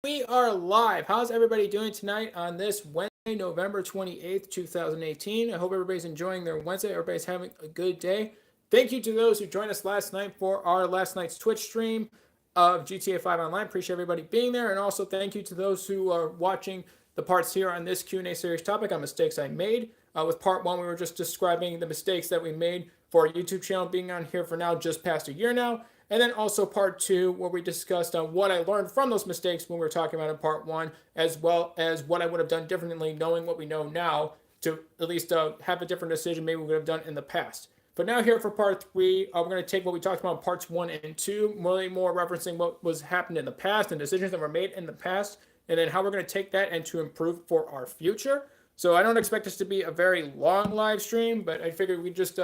We are live. How's everybody doing tonight on this Wednesday, November 28th, 2018? I hope everybody's enjoying their Wednesday. Everybody's having a good day. Thank you to those who joined us last night for our last night's Twitch stream of GTA 5 Online. Appreciate everybody being there. And also thank you to those who are watching the parts here on this Q&A series topic on mistakes I made. With part one, we were just describing the mistakes that we made for our YouTube channel being on here for now just past a year now. And then also part two, where we discussed what I learned from those mistakes when we were talking about in part one, as well as what I would have done differently, knowing what we know now, to at least have a different decision maybe we would have done in the past. But now here for part three, we're going to take what we talked about in parts one and two, really more referencing what was happened in the past and decisions that were made in the past, and then how we're going to take that and to improve for our future. So I don't expect this to be a very long live stream, but I figured we'd just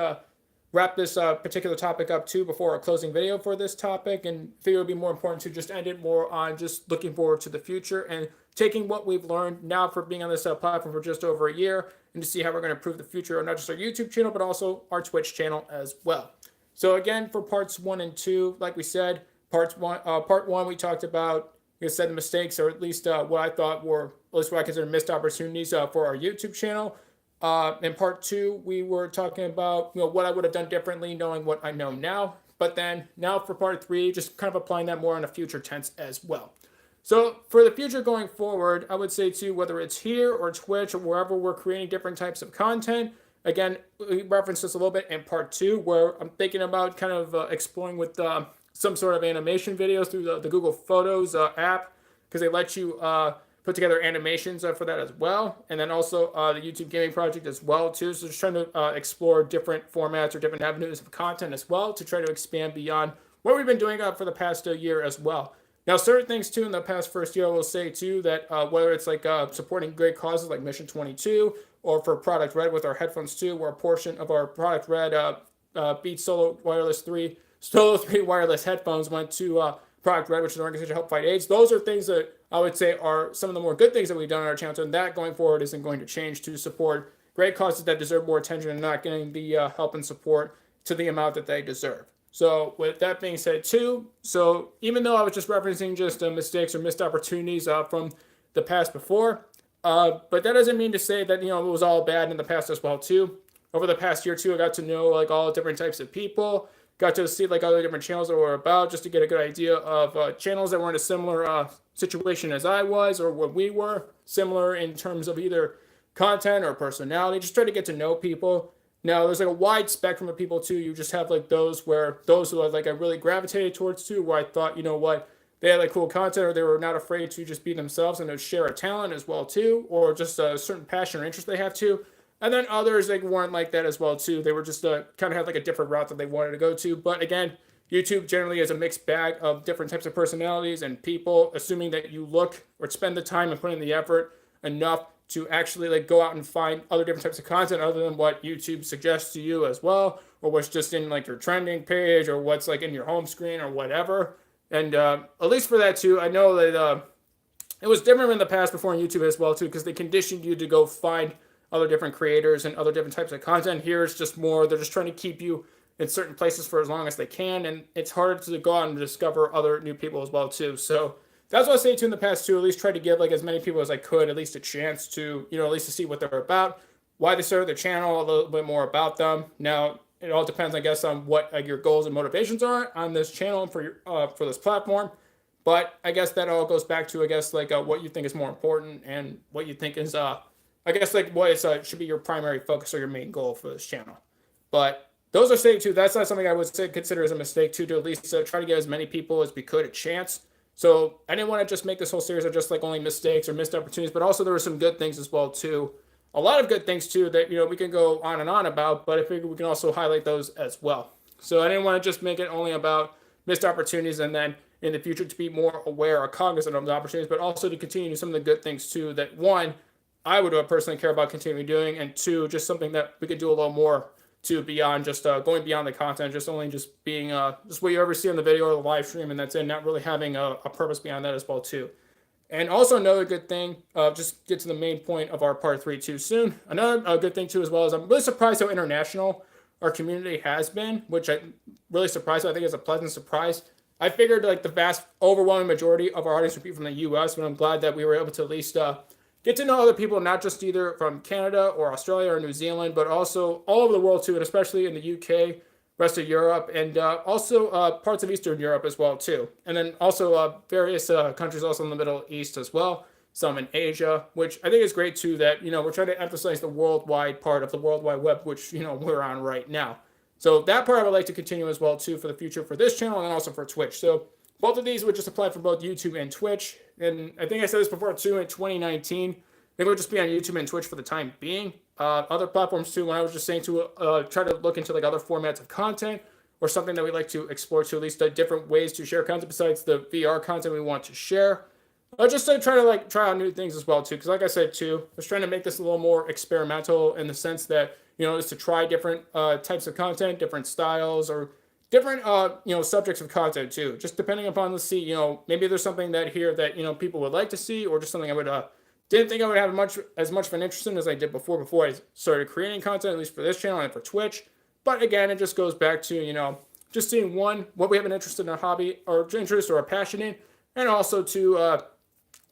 wrap this particular topic up too before our closing video for this topic, and figure it would be more important to just end it more on just looking forward to the future and taking what we've learned now for being on this platform for just over a year, and to see how we're going to improve the future of not just our YouTube channel but also our Twitch channel as well. So again, for parts one and two, like we said, part one we talked about, like I said, the mistakes, or at least what I thought were, at least what I consider missed opportunities for our YouTube channel. In part two, we were talking about what I would have done differently, knowing what I know now. But then now for part three, just kind of applying that more on a future tense as well. So for the future going forward, I would say too, whether it's here or Twitch or wherever we're creating different types of content. Again, we referenced this a little bit in part two, where I'm thinking about kind of exploring with some sort of animation videos through the Google Photos app, because they let you put together animations for that as well, and then also the YouTube gaming project as well too. So just trying to explore different formats or different avenues of content as well to try to expand beyond what we've been doing for the past year as well. Now, certain things too in the past first year, I will say too that whether it's like supporting great causes like Mission 22, or for Product Red with our headphones too, where a portion of our Product Red Beats Solo 3 wireless headphones went to Product Red, which is an organization to help fight AIDS. Those are things that I would say are some of the more good things that we've done on our channel, and that going forward isn't going to change, to support great causes that deserve more attention and not getting the help and support to the amount that they deserve. So with that being said too, so even though I was just referencing just mistakes or missed opportunities from the past before, but that doesn't mean to say that it was all bad in the past as well too. Over the past year too, I got to know like all different types of people. Got to see like other different channels that were about, just to get a good idea of channels that were in a similar situation as I was, or what we were, similar in terms of either content or personality. Just try to get to know people. Now, there's like a wide spectrum of people too. You just have like those who are like I really gravitated towards too, where I thought, they had like cool content, or they were not afraid to just be themselves and to share a talent as well too, or just a certain passion or interest they have too. And then others, they weren't like that as well too. They were just kind of had like a different route that they wanted to go to. But again, YouTube generally is a mixed bag of different types of personalities and people, assuming that you look or spend the time and put in the effort enough to actually like go out and find other different types of content other than what YouTube suggests to you as well, or what's just in like your trending page, or what's like in your home screen or whatever. And at least for that too, I know that it was different in the past before on YouTube as well too, because they conditioned you to go find other different creators and other different types of content. Here it's just more, they're just trying to keep you in certain places for as long as they can, and it's harder to go out and discover other new people as well too. So that's what I say too in the past too, at least try to give like as many people as I could at least a chance to, at least to see what they're about, why they started their channel, a little bit more about them. Now, it all depends, I guess, on what your goals and motivations are on this channel and for this platform. But I guess that all goes back to, I guess, like what you think is more important, and what you think is I guess like what is should be your primary focus or your main goal for this channel. But those are saying too, that's not something I would say consider as a mistake too, to at least try to give as many people as we could a chance. So I didn't want to just make this whole series of just like only mistakes or missed opportunities, but also there were some good things as well too. A lot of good things too that we can go on and on about, but I figured we can also highlight those as well. So I didn't want to just make it only about missed opportunities, and then in the future to be more aware or cognizant of the opportunities, but also to continue some of the good things too, that one, I would personally care about continuing doing, and two, just something that we could do a little more to beyond just going beyond the content, just only just being just what you ever see on the video or the live stream, and that's it, not really having a purpose beyond that as well too. And also another good thing, just get to the main point of our part three too soon. Another good thing too as well is I'm really surprised how international our community has been, which I'm really surprised. I think it's a pleasant surprise I figured like the vast overwhelming majority of our audience would be from the U.S., but I'm glad that we were able to at least get to know other people, not just either from Canada or Australia or New Zealand, but also all over the world too, and especially in the UK, rest of Europe, and also parts of Eastern Europe as well too, and then also various countries also in the Middle East as well, some in Asia, which I think is great too. That we're trying to emphasize the worldwide part of the World Wide Web, which we're on right now. So that part I would like to continue as well too for the future for this channel and also for Twitch. So both of these would just apply for both YouTube and Twitch. And I think I said this before too in 2019. They would just be on YouTube and Twitch for the time being. Other platforms too, when I was just saying to try to look into like other formats of content or something that we like to explore to at least different ways to share content besides the VR content we want to share. Just to try to like try out new things as well too, because like I said too, I was trying to make this a little more experimental in the sense that is to try different types of content, different styles, or different subjects of content too. Just depending upon the see, maybe there's something that here that people would like to see, or just something I would didn't think I would have as much of an interest in as I did before I started creating content, at least for this channel and for Twitch. But again, it just goes back to just seeing one, what we have an interest in, a hobby or interest or a passion in, and also to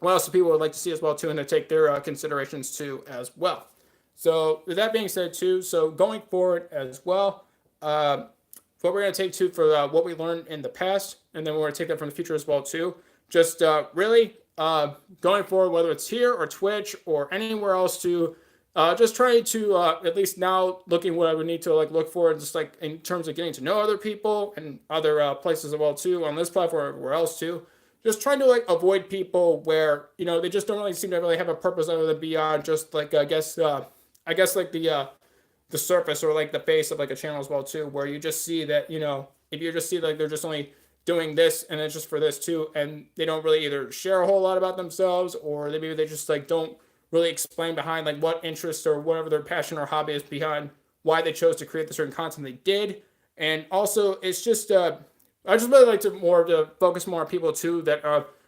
what else people would like to see as well too, and to take their considerations too as well. So with that being said too, so going forward as well, what we're going to take too for what we learned in the past, and then we're going to take that from the future as well too. Just really going forward, whether it's here or Twitch or anywhere else to just trying to at least now looking what I would need to like look for, just like in terms of getting to know other people and other places as well too on this platform or everywhere else too. Just trying to like avoid people where they just don't really seem to really have a purpose other than beyond just like I guess like the surface or like the face of like a channel as well too, where you just see that if you just see like they're just only doing this and it's just for this too, and they don't really either share a whole lot about themselves, or maybe they just like don't really explain behind like what interest or whatever their passion or hobby is behind why they chose to create the certain content they did. And also it's just I just really like to focus more on people too that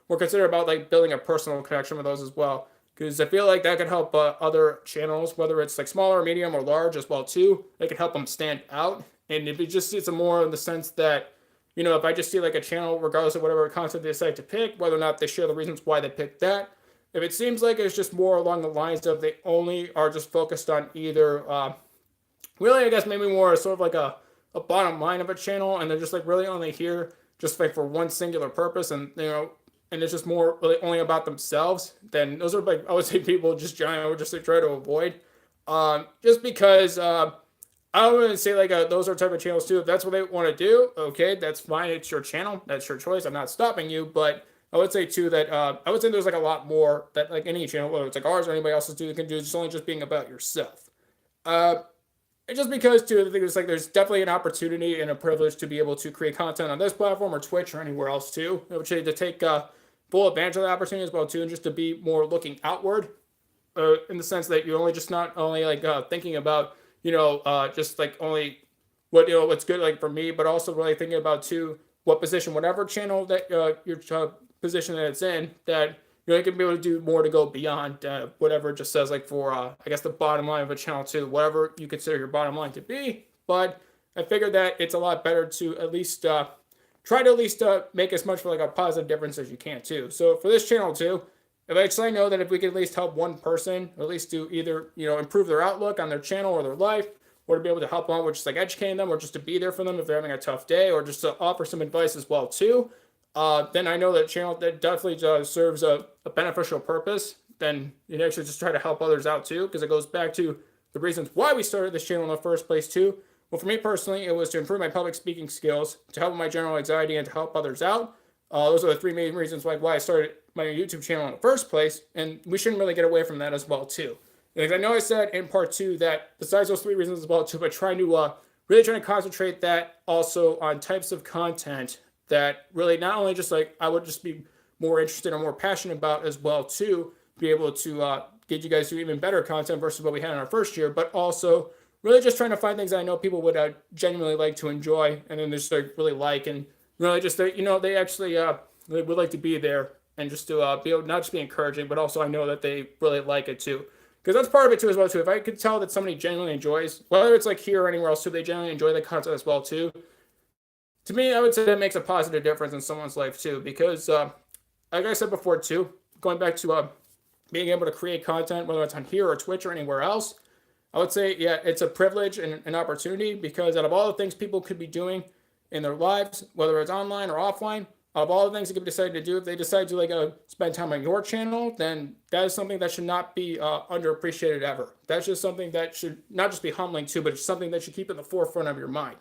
were considered about like building a personal connection with those as well, because I feel like that could help other channels, whether it's like smaller, medium, or large as well too. It could help them stand out. And if it just it's more in the sense that if I just see like a channel, regardless of whatever content they decide to pick, whether or not they share the reasons why they picked that, if it seems like it's just more along the lines of they only are just focused on either really I guess maybe more sort of like a bottom line of a channel, and they're just like really only here just like for one singular purpose, and and it's just more really only about themselves, then those are like I would say people just generally I would just like, try to avoid, just because I would even say like those are type of channels too. If that's what they want to do, okay, that's fine. It's your channel, that's your choice. I'm not stopping you, but I would say too that I would say there's like a lot more that like any channel, whether it's like ours or anybody else's, can do. It's only just being about yourself. And just because too, I think it's like there's definitely an opportunity and a privilege to be able to create content on this platform or Twitch or anywhere else too. I would say to take full advantage of the opportunity as well too, and just to be more looking outward, in the sense that you're only just not only like thinking about just like only what what's good like for me, but also really thinking about too what position, whatever channel that your position that it's in, that you can be able to do more to go beyond whatever it just says like for I guess the bottom line of a channel too, whatever you consider your bottom line to be. But I figured that it's a lot better to at least try to at least make as much for like a positive difference as you can too. So for this channel too, if I know that if we can at least help one person, or at least do either improve their outlook on their channel or their life, or to be able to help them with just like educating them, or just to be there for them if they're having a tough day, or just to offer some advice as well too, then I know that channel that definitely serves a beneficial purpose. Then you actually just try to help others out too, because it goes back to the reasons why we started this channel in the first place too. Well, for me personally, it was to improve my public speaking skills, to help with my general anxiety, and to help others out. Those are the three main reasons why I started my YouTube channel in the first place, and we shouldn't really get away from that as well too. Because I know I said in part two that besides those three reasons as well too, but trying to really trying to concentrate that also on types of content that really not only just like I would just be more interested or more passionate about as well too, be able to get you guys to even better content versus what we had in our first year, but also really just trying to find things that I know people would genuinely like to enjoy, and then just like really like, and really just they actually they would like to be there, and just to be able not just be encouraging, but also I know that they really like it too. Because that's part of it too as well too. If I could tell that somebody genuinely enjoys, whether it's like here or anywhere else too, they genuinely enjoy the content as well too, to me, I would say that makes a positive difference in someone's life too, because like I said before too, going back to being able to create content, whether it's on here or Twitch or anywhere else, I would say, yeah, it's a privilege and an opportunity, because out of all the things people could be doing in their lives, whether it's online or offline, out of all the things they could decide to do, if they decide to spend time on your channel, then that is something that should not be underappreciated ever. That's just something that should not just be humbling too, but it's something that should keep in the forefront of your mind.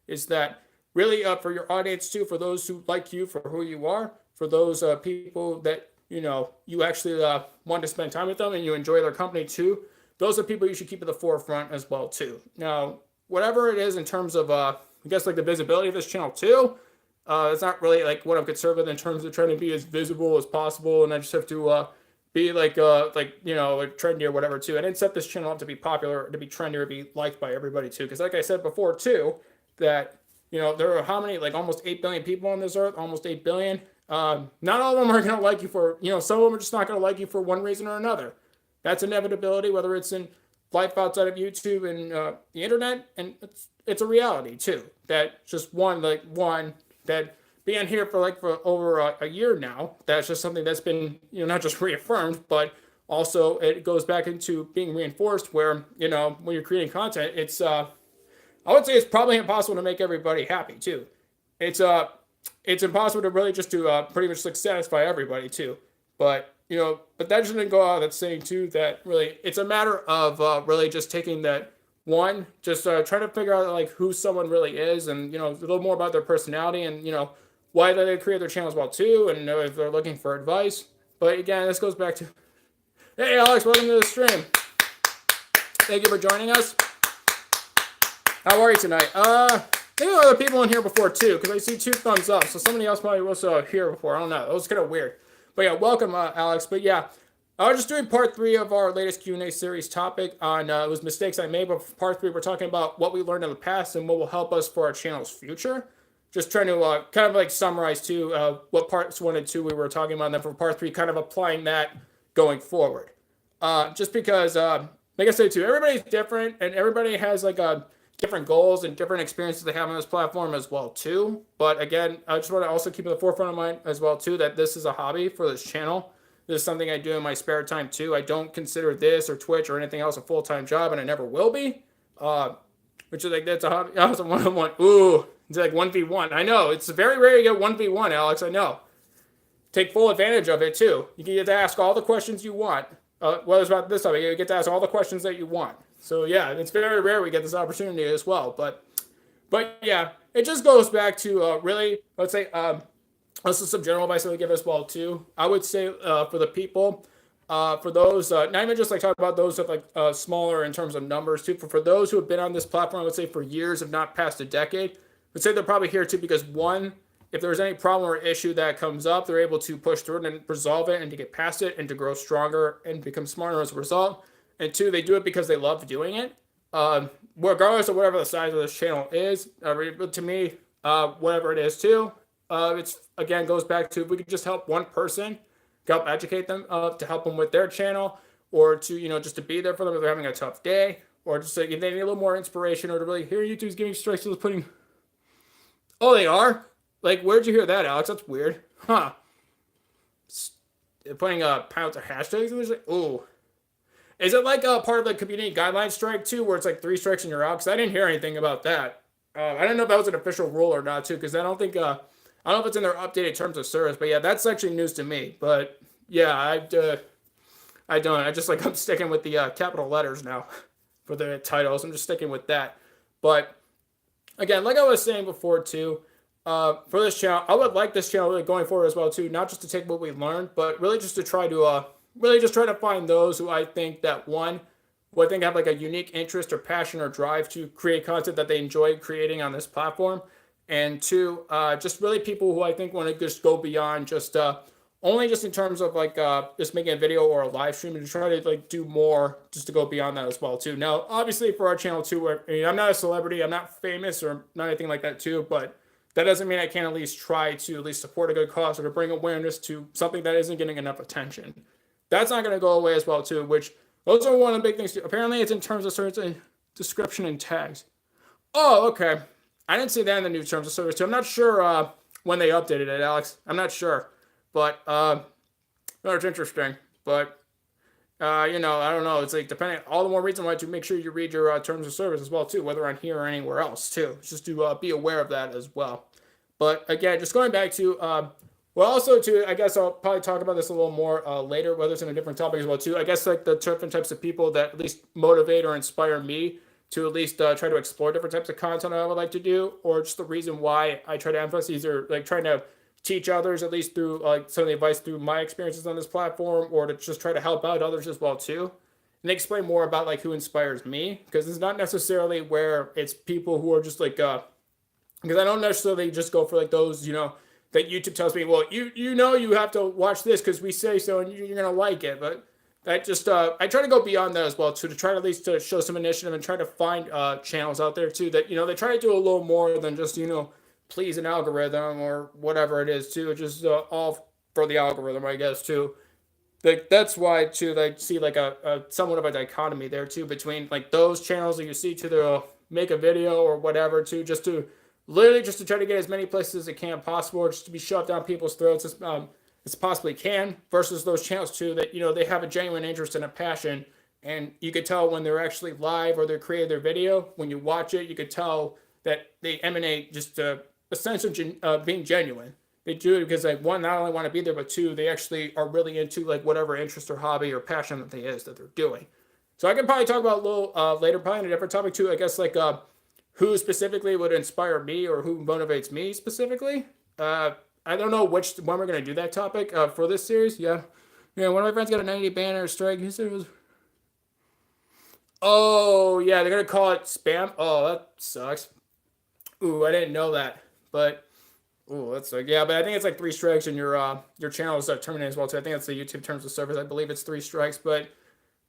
Is that really for your audience too, for those who like you for who you are, for those people that you actually want to spend time with them and you enjoy their company too. Those are people you should keep at the forefront as well too. Now, whatever it is in terms of I guess like the visibility of this channel too, it's not really like what I'm concerned with in terms of trying to be as visible as possible, and I just have to be like trendy or whatever too. I didn't set this channel up to be popular, to be trendy, or be liked by everybody too. Because like I said before too, that there are how many, like almost 8 billion people on this earth, almost 8 billion. Not all of them are going to like you for, some of them are just not going to like you for one reason or another. That's inevitability, whether it's in life outside of YouTube and the internet, and it's a reality too. That just one that being here for over a year now, that's just something that's been not just reaffirmed, but also it goes back into being reinforced. Where when you're creating content, it's I would say it's probably impossible to make everybody happy too. It's impossible to really just to pretty much satisfy everybody too. But but that shouldn't go out without saying too that really it's a matter of really just taking that one, just trying to figure out like who someone really is, and a little more about their personality, and why they create their channel as well too, and if they're looking for advice. But again, this goes back to, hey Alex, welcome to the stream. Thank you for joining us. How are you tonight? Maybe there were other people in here before too, because I see 2 thumbs up, so somebody else probably was here before. I don't know. It was kind of weird. But yeah, welcome, Alex. But yeah, I was just doing part 3 of our latest Q&A series topic on it was mistakes I made. But part 3, we're talking about what we learned in the past and what will help us for our channel's future. Just trying to kind of like summarize too what parts 1 and 2 we were talking about, and then for part 3, kind of applying that going forward. Just because, like I said too, everybody's different, and everybody has like a different goals and different experiences they have on this platform as well too. But again, I just want to also keep in the forefront of mind as well too that this is a hobby for this channel. This is something I do in my spare time too. I don't consider this or Twitch or anything else a full-time job, and I never will be. Which is like, that's a hobby. I was a one-on-one. Ooh, it's like 1v1. I know, it's very rare to get 1v1, Alex. I know. Take full advantage of it too. You get to ask all the questions you want. Whether it's about this topic, you get to ask all the questions that you want. So yeah, it's very rare we get this opportunity as well. But yeah, it just goes back to really, let's say, this is some general advice I would give as well too. I would say for the people, for those, not even just like talking about those with like smaller in terms of numbers too. For those who have been on this platform, I would say for years, if not past a decade, I would say they're probably here too because one, if there's any problem or issue that comes up, they're able to push through it and resolve it and to get past it and to grow stronger and become smarter as a result. And 2, they do it because they love doing it. Regardless of whatever the size of this channel is, to me, whatever it is too, it's again goes back to if we could just help one person, help educate them, to help them with their channel, or to just to be there for them if they're having a tough day, or just like if they need a little more inspiration, or to really hear YouTube's giving strikes to the pudding. Oh, they are. Like, where'd you hear that, Alex? That's weird, huh? They're putting pounds of hashtags and there's like, ooh. Is it like a part of the community guideline strike too, where it's like 3 strikes and you're out? Because I didn't hear anything about that. I don't know if that was an official rule or not too, because I don't think I don't know if it's in their updated terms of service. But yeah, that's actually news to me. But yeah, I don't. I just I'm sticking with the capital letters now for the titles. I'm just sticking with that. But again, like I was saying before too, for this channel, I would like this channel really going forward as well too, not just to take what we learned, but really just to try to really just try to find those who I think that one, who I think have like a unique interest or passion or drive to create content that they enjoy creating on this platform. And 2, just really people who I think want to just go beyond just only just in terms of like just making a video or a live stream, and to try to like do more just to go beyond that as well too. Now, obviously for our channel too, I'm not a celebrity, I'm not famous or not anything like that too, but that doesn't mean I can't at least try to at least support a good cause or to bring awareness to something that isn't getting enough attention. That's not going to go away as well too, which those are one of the big things too. Apparently it's in terms of certain description and tags. Oh, okay. I didn't see that in the new terms of service too. I'm not sure when they updated it, Alex. I'm not sure, but it's interesting. But I don't know. It's like depending. All the more reason why to make sure you read your terms of service as well too, whether on here or anywhere else too. Just to be aware of that as well. But again, just going back to well, also too, I guess I'll probably talk about this a little more later, whether it's in a different topic as well too. I guess like the different types of people that at least motivate or inspire me to at least try to explore different types of content I would like to do, or just the reason why I try to emphasize or like trying to teach others at least through like some of the advice through my experiences on this platform, or to just try to help out others as well too, and explain more about like who inspires me, because it's not necessarily where it's people who are just like because I don't necessarily just go for like those that YouTube tells me, well, you have to watch this because we say so and you're gonna like it, but that just I try to go beyond that as well too, to try to at least to show some initiative and try to find channels out there too that they try to do a little more than just please an algorithm or whatever it is too. It's just all for the algorithm, I guess too. Like that's why too I see like a somewhat of a dichotomy there too between like those channels that you see to the make a video or whatever too, just to literally just to try to get as many places as it can possible, or just to be shoved down people's throats as possibly can, versus those channels too that they have a genuine interest and a passion, and you could tell when they're actually live or they're creating their video. When you watch it, you could tell that they emanate just a sense of being genuine. They do it because like one, not only want to be there, but two, they actually are really into like whatever interest or hobby or passion that they're doing. So I can probably talk about a little later, probably in a different topic too. I guess like who specifically would inspire me or who motivates me specifically. I don't know when we're gonna do that topic for this series. Yeah, one of my friends got a 90 banner strike. He said it was. Oh yeah, they're gonna call it spam. Oh, that sucks. Ooh, I didn't know that. But that's like yeah, but I think it's like 3 strikes and your channel is terminated as well too. I think that's the YouTube terms of service. I believe it's 3 strikes, but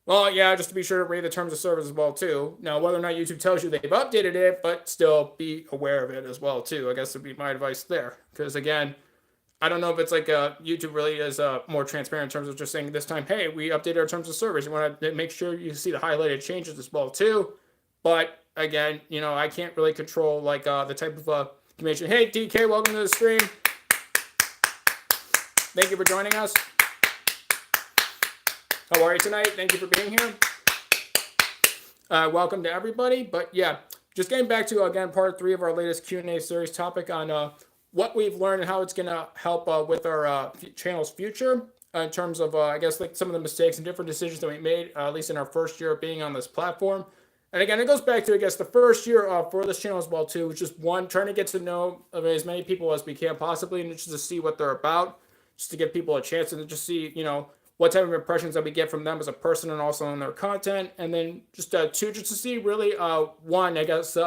well, yeah, just to be sure to read the terms of service as well too. Now, whether or not YouTube tells you they've updated it, but still be aware of it as well too. I guess would be my advice there, because again, I don't know if it's like YouTube really is more transparent in terms of just saying this time, hey, we updated our terms of service. You want to make sure you see the highlighted changes as well too. But again, I can't really control like the type of information. Hey, DK, welcome to the stream. Thank you for joining us. How are you tonight? Thank you for being here. Welcome to everybody. But yeah, just getting back to again part 3 of our latest Q&A series topic on what we've learned and how it's going to help with our channel's future in terms of I guess like some of the mistakes and different decisions that we made at least in our first year of being on this platform. And again, it goes back to I guess the first year for this channel as well too, which is one, trying to get to know as many people as we can possibly, and just to see what they're about, just to give people a chance and to just see what type of impressions that we get from them as a person and also on their content. And then just 2, just to see really 1, I guess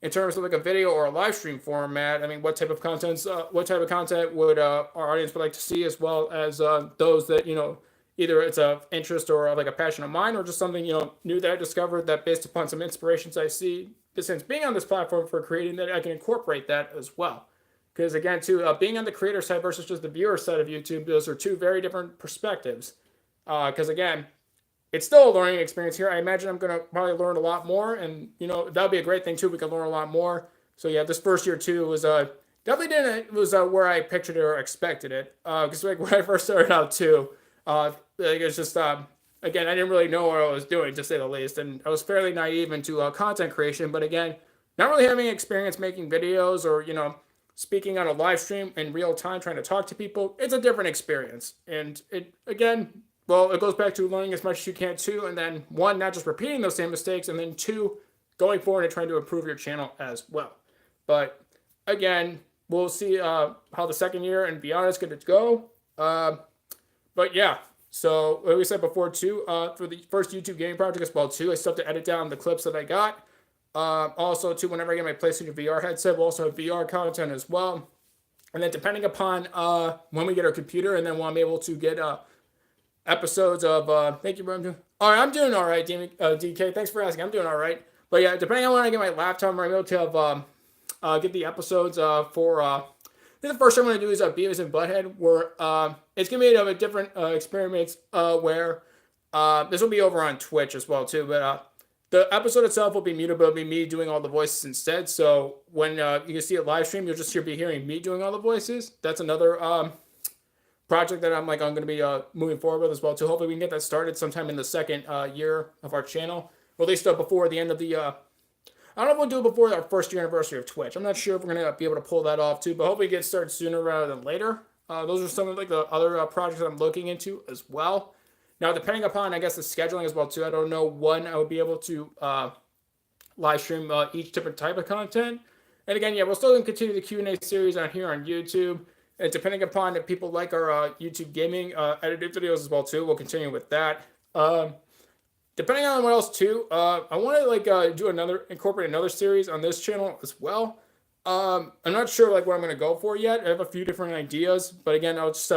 in terms of like a video or a live stream format, I mean, what type of content would our audience would like to see, as well as those that either it's of interest or like a passion of mine, or just something new that I discovered that based upon some inspirations I see since being on this platform for creating, that I can incorporate that as well. Because again, too, being on the creator side versus just the viewer side of YouTube, those are 2 very different perspectives. Because again, it's still a learning experience here. I imagine I'm going to probably learn a lot more, and that'll be a great thing too. We can learn a lot more. So yeah, this first year too was definitely didn't was where I pictured it or expected it. Because like when I first started out too, like it's just again, I didn't really know what I was doing, to say the least, and I was fairly naive into content creation. But again, not really having experience making videos or speaking on a live stream in real time, trying to talk to people, it's a different experience. And it goes back to learning as much as you can too, and then 1, not just repeating those same mistakes, and then 2, going forward and trying to improve your channel as well. But again, we'll see how the second year and beyond is going to go. But yeah, so like we said before too, for the first YouTube gaming project as well too, I still have to edit down the clips that I got. Also too, whenever I get my PlayStation VR headset, we'll also have VR content as well. And then depending upon when we get our computer, and then when I'm able to get episodes of thank you, bro. All right, I'm doing all right, DK. Thanks for asking. I'm doing all right. But yeah, depending on when I get my laptop, I'm able to have get the episodes for. I think the first time I'm gonna do is Beavis and Butthead, where it's gonna be a different experiments where this will be over on Twitch as well too. But the episode itself will be muted, but it'll be me doing all the voices instead. So when you can see it live stream, you'll just be hearing me doing all the voices. That's another project that I'm going to be moving forward with as well too. Hopefully we can get that started sometime in the second year of our channel, or at least before the end of the. I don't know if we'll do it before our first year anniversary of Twitch. I'm not sure if we're gonna be able to pull that off too, but hopefully get started sooner rather than later. Those are some of the other projects that I'm looking into as well. Now, depending upon, I guess, the scheduling as well too, I don't know when I will be able to live stream each different type of content. And again, yeah, we'll still continue the Q&A series on here on YouTube. And depending upon if people like our YouTube gaming edited videos as well too, we'll continue with that. Depending on what else too, I want to incorporate another series on this channel as well. I'm not sure what I'm gonna go for yet. I have a few different ideas, but again, I'll just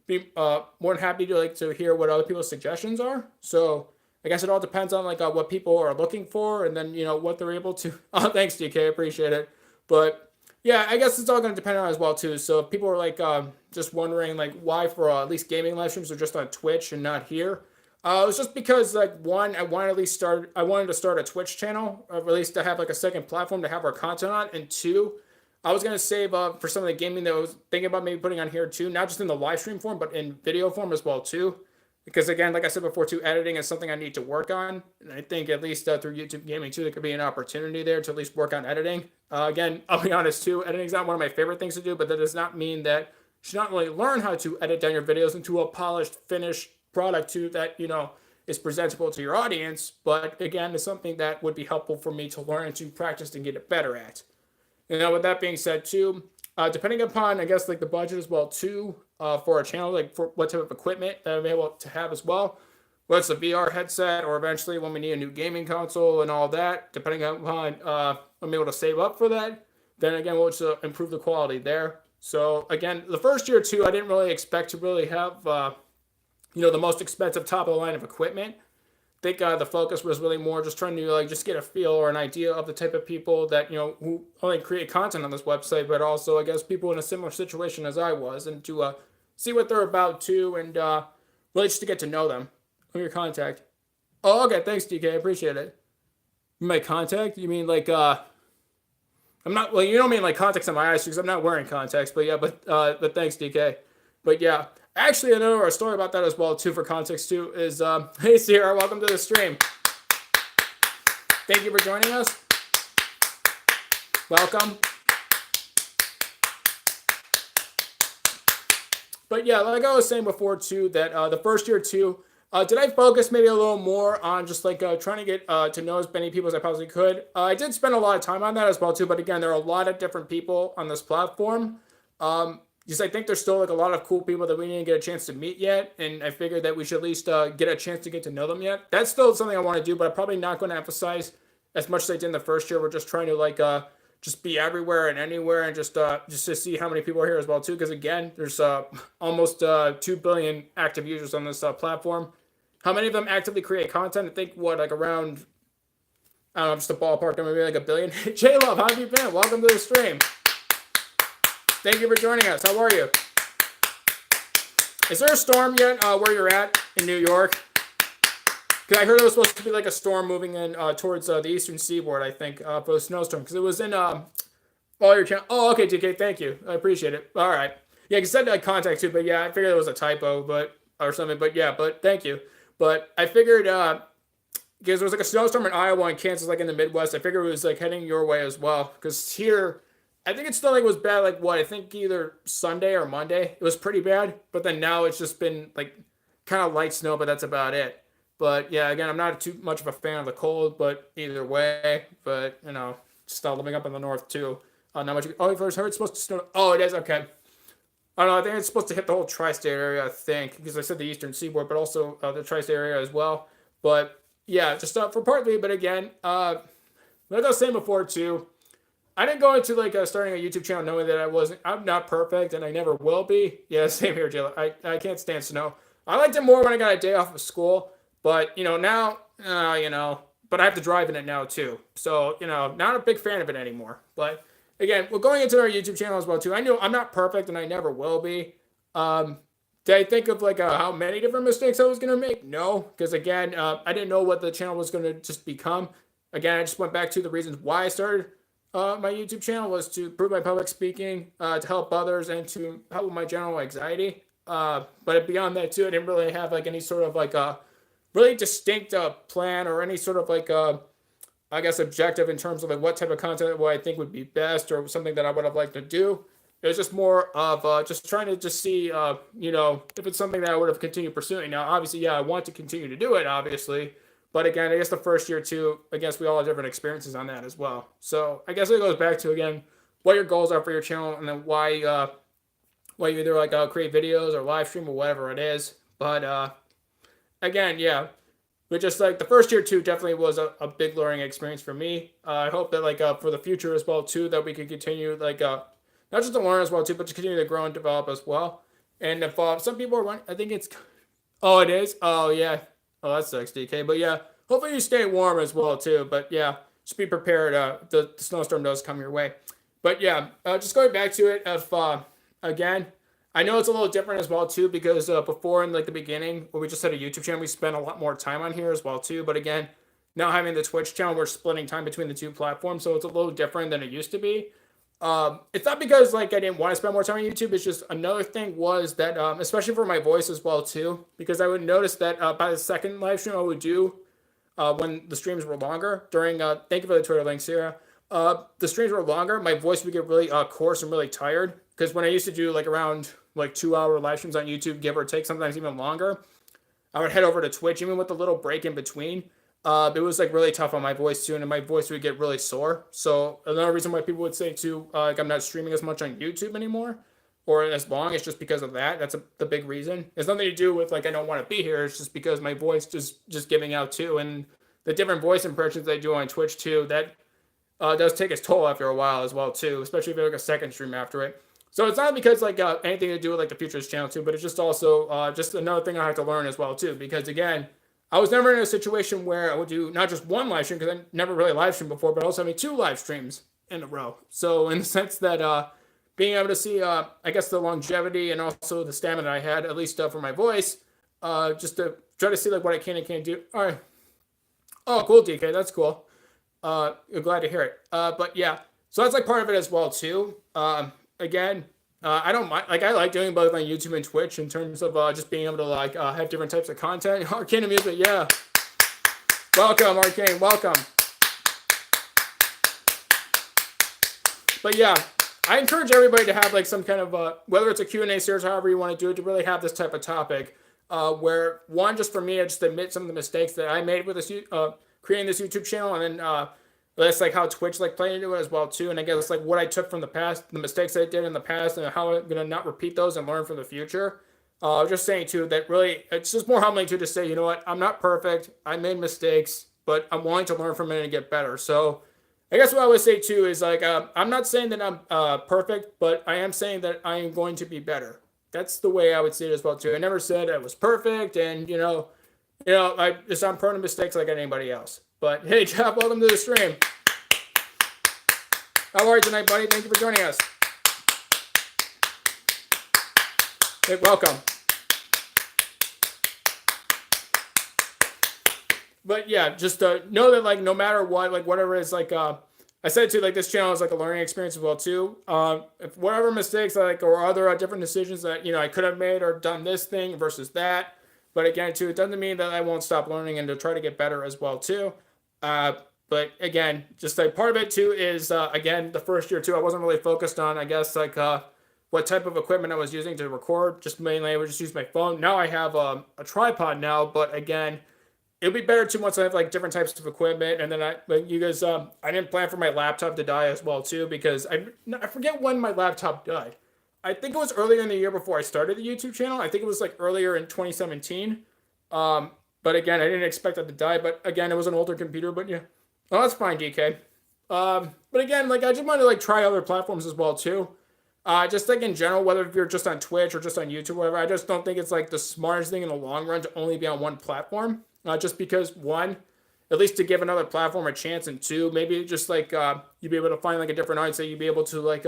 be more than happy to hear what other people's suggestions are. So I guess it all depends on what people are looking for, and then what they're able to. Oh, thanks, DK, appreciate it. But yeah, I guess it's all gonna depend on as well too. So if people are just wondering why for at least gaming live streams are just on Twitch and not here. It was just because one, I wanted to start a Twitch channel, or at least to have a second platform to have our content on, and two, I was gonna save for some of the gaming that I was thinking about maybe putting on here too, not just in the live stream form, but in video form as well too. Because again, like I said before too, editing is something I need to work on, and I think at least through YouTube gaming too, there could be an opportunity there to at least work on editing. Again, I'll be honest too, editing is not one of my favorite things to do, but that does not mean that you should not really learn how to edit down your videos into a polished, finished product too that is presentable to your audience. But again, it's something that would be helpful for me to learn and to practice and get it better at. And with that being said too, depending upon I guess the budget as well too, for our channel, for what type of equipment that I'm able to have as well, whether it's a VR headset or eventually when we need a new gaming console and all that, depending upon I'm able to save up for that, then again we'll just improve the quality there. So again, the first year too, I didn't really expect to really have the most expensive top of the line of equipment. I think the focus was really more just trying to just get a feel or an idea of the type of people that who only create content on this website, but also I guess people in a similar situation as I was, and to see what they're about too, and really just to get to know them. Who your contact? Oh, okay, thanks DK, I appreciate it. My contact? You mean I'm not, well, you don't mean contacts on my eyes because I'm not wearing contacts, but yeah, but thanks DK. But yeah, actually another story about that as well too for context too is, hey Sierra, welcome to the stream. Thank you for joining us. Welcome. But yeah, like I was saying before too, that the first year too, did I focus maybe a little more on just trying to get to know as many people as I possibly could? I did spend a lot of time on that as well too, but again, there are a lot of different people on this platform. Just I think there's still a lot of cool people that we didn't get a chance to meet yet, and I figured that we should at least get a chance to get to know them yet. That's still something I want to do, but I'm probably not going to emphasize as much as I did in the first year. We're just trying to just be everywhere and anywhere, and just to see how many people are here as well too. Because again, there's almost 2 billion active users on this platform. How many of them actively create content? I think around, I don't know, just a ballpark, maybe 1 billion. J Love, how have you been? Welcome to the stream. Thank you for joining us. How are you? Is there a storm yet where you're at in New York? Because I heard it was supposed to be a storm moving in towards the eastern seaboard, I think, for a snowstorm. Because it was in all your channel. Oh, okay, DK, thank you. I appreciate it. All right. Yeah, you said contact too, but yeah, I figured it was a typo, or something. But yeah, but thank you. But I figured because there was a snowstorm in Iowa and Kansas, in the Midwest. I figured it was heading your way as well. Because here, I think it still was bad. I think either Sunday or Monday. It was pretty bad. But then now it's just been kind of light snow, but that's about it. But yeah, again, I'm not too much of a fan of the cold, but either way. But still living up in the north too. Not much. Oh, I first heard it's supposed to snow. Oh, it is, okay. I don't know. I think it's supposed to hit the whole tri-state area. I think because I said the eastern seaboard, but also the tri-state area as well. But yeah, just for part 3. But again, like I was saying before too, I didn't go into starting a YouTube channel knowing that I'm not perfect and I never will be. Yeah, same here, Jayla. I can't stand snow. I liked it more when I got a day off of school, but now, but I have to drive in it now too. So, not a big fan of it anymore. But again, we're going into our YouTube channel as well too. I know I'm not perfect and I never will be. Did I think of like how many different mistakes I was gonna make? No, because again, I didn't know what the channel was gonna just become. Again, I just went back to the reasons why I started my YouTube channel was to improve my public speaking, to help others, and to help with my general anxiety. But beyond that too, I didn't really have like any sort of like a really distinct plan or any sort of like I guess objective in terms of like what type of content what I think would be best or something that I would have liked to do. It was just more of just trying to just see, if it's something that I would have continued pursuing. Now, obviously, yeah, I want to continue to do it, obviously. But again, I guess the first year, too, I guess we all have different experiences on that as well. So I guess it goes back to, again, what your goals are for your channel and then why you either like create videos or live stream or whatever it is. But again, yeah. But just like the first year, too, definitely was a big learning experience for me. I hope that like for the future as well, too, that we could continue like not just to learn as well too, but to continue to grow and develop as well. And if some people are running, I think it's, oh, it is. Oh yeah. Oh, that sucks, DK. But yeah, hopefully you stay warm as well too. But yeah, just be prepared. The snowstorm does come your way. But yeah, just going back to it. If again, I know it's a little different as well too because before in like the beginning when we just had a YouTube channel, we spent a lot more time on here as well too. But again, now having the Twitch channel, we're splitting time between the two platforms, so it's a little different than it used to be. It's not because like I didn't want to spend more time on YouTube. It's just another thing was that, especially for my voice as well too, because I would notice that by the second live stream I would do, when the streams were longer during, thank you for the Twitter link, Sarah. The streams were longer. My voice would get really coarse and really tired because when I used to do like around like 2 hour live streams on YouTube, give or take, sometimes even longer, I would head over to Twitch, even with the little break in between. It was like really tough on my voice too, and my voice would get really sore. So another reason why people would say too, like I'm not streaming as much on YouTube anymore, or as long, it's just because of that. That's the big reason. It's nothing to do with like I don't want to be here. It's just because my voice just giving out too, and the different voice impressions I do on Twitch too. That does take its toll after a while as well too, especially if you have like a second stream after it. So it's not because like anything to do with like the Futures channel too, but it's just also just another thing I have to learn as well too, because again, I was never in a situation where I would do not just one live stream, because I never really live streamed before, but also having 2 live streams in a row. So in the sense that being able to see, I guess, the longevity and also the stamina I had, at least for my voice, just to try to see like what I can and can't do. All right. Oh, cool, DK. That's cool. You're glad to hear it. But yeah, so that's like part of it as well too. Again, I don't mind. Like I like doing both on YouTube and Twitch in terms of just being able to like have different types of content. Arcane music, yeah. Welcome, Arcane. Welcome. But yeah, I encourage everybody to have like some kind of whether it's a Q&A series, however you want to do it, to really have this type of topic where one, just for me, I just admit some of the mistakes that I made with this creating this YouTube channel, and then that's like how Twitch like played into it as well too. And I guess like what I took from the past, the mistakes I did in the past, and how I'm gonna not repeat those and learn for the future. I was just saying too that really it's just more humbling to just say, you know what, I'm not perfect. I made mistakes, but I'm willing to learn from it and get better. So I guess what I would say too is like I'm not saying that I'm perfect, but I am saying that I am going to be better. That's the way I would say it as well too. I never said I was perfect, and I'm prone to mistakes like anybody else. But hey, Jeff, welcome to the stream. How are you tonight, buddy? Thank you for joining us. Hey, welcome. But yeah, just know that like no matter what, like whatever it is, like I said too, like this channel is like a learning experience as well too. If whatever mistakes like or other different decisions that I could have made or done this thing versus that. But again, too, it doesn't mean that I won't stop learning and to try to get better as well too. But again, just like part of it too is again the first year too, I wasn't really focused on I guess like what type of equipment I was using to record. Just mainly I would just use my phone. Now I have a tripod now, but again, it'll be better too once I have like different types of equipment. And then I didn't plan for my laptop to die as well too, because I forget when my laptop died. I think it was earlier in the year before I started the YouTube channel. I think it was like earlier in 2017. But again, I didn't expect it to die. But again, it was an older computer. But yeah, oh, that's fine, DK. But again, like I just want to like try other platforms as well too. Just like in general, whether if you're just on Twitch or just on YouTube, or whatever, I just don't think it's like the smartest thing in the long run to only be on one platform. Just because one, at least to give another platform a chance, and two, maybe just like you'd be able to find like a different audience that you'd be able to like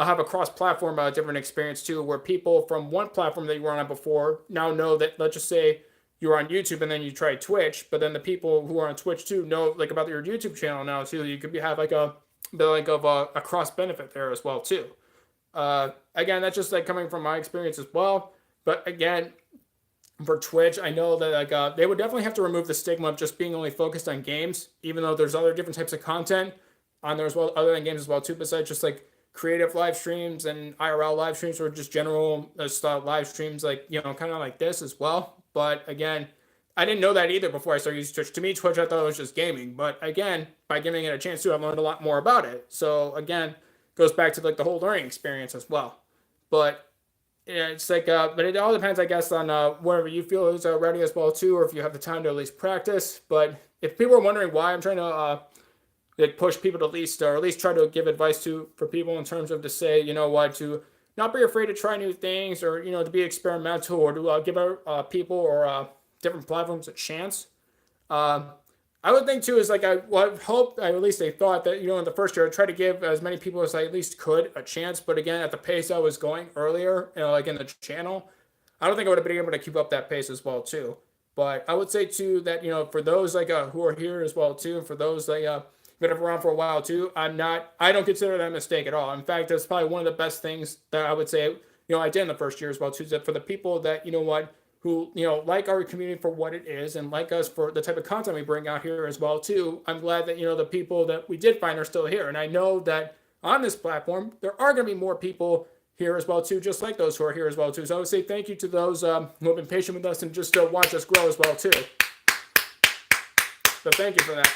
have a cross-platform different experience too, where people from one platform that you were on before now know that, let's just say you were on YouTube and then you tried Twitch, but then the people who are on Twitch too know like about your YouTube channel now too. You could have like a bit like of a cross benefit there as well too. Again, that's just like coming from my experience as well. But again, for Twitch, I know that like they would definitely have to remove the stigma of just being only focused on games, even though there's other different types of content on there as well, other than games as well too, besides just like creative live streams and IRL live streams or just general style live streams, like, you know, kind of like this as well. But again, I didn't know that either before I started using Twitch. To me, Twitch, I thought it was just gaming. But again, by giving it a chance too, I've learned a lot more about it. So again, goes back to like the whole learning experience as well. But yeah, it's like, but it all depends, I guess, on whatever you feel is ready as well too, or if you have the time to at least practice. But if people are wondering why I'm trying to like push people to at least, or at least try to give advice to for people in terms of to say, you know what, to not be afraid to try new things, or, you know, to be experimental, or to give out people or different platforms a chance. I would think too is like I hope, I at least they thought that, you know, in the first year I tried to give as many people as I at least could a chance. But again, at the pace I was going earlier, you know, like in the channel, I don't think I would have been able to keep up that pace as well too. But I would say too that, you know, for those like who are here as well too, and for those that been around for a while too, I don't consider that a mistake at all. In fact, that's probably one of the best things that I would say, you know, I did in the first year as well too, is that for the people that, you know what, who, you know, like our community for what it is and like us for the type of content we bring out here as well too. I'm glad that, you know, the people that we did find are still here. And I know that on this platform, there are going to be more people here as well too, just like those who are here as well too. So I would say thank you to those who have been patient with us and just watch us grow as well too. So thank you for that.